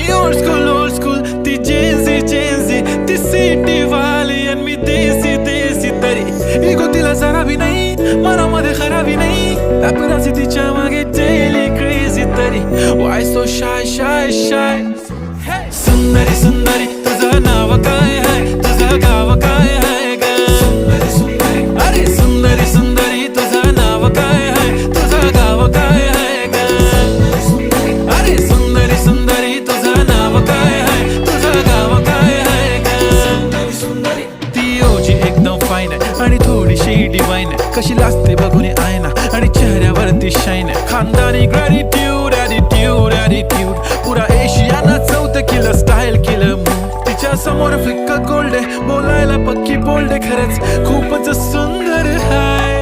ती old school ती Gen Z ती सिटी वाली आणि मी देसी तरी इगो तिला जरा भी नाही मनामध्ये खराबी नाही अपराधी तिच्या मागे डेली क्रेझी तरी वाय सो शाय सुंदरी तुझं नाव काय आहे तुझं गाव काय आहे ग अरे सुंदरी तुझं नाव काय आहे तुझं गाव काय आहे ग अरे सुंदरी तुझं नाव काय आहे तुझं गाव काय आहे ग ती ओजी एकदम फाईन आहे आणि थोडीशी डिवाइन आहे कशी लाजते बघून आयना आणि चेहऱ्यावरती शाईन आहे खानदानी ग्रॅटिट्यूड ॲटिट्यूड पुरा एशियाना चौथं किलं स्टाईल केलं मूड तिच्या समोर फिक्का गोल्ड आहे बोलायला पक्की बोल्ड आहे खरंच खूपच सुंदर आहे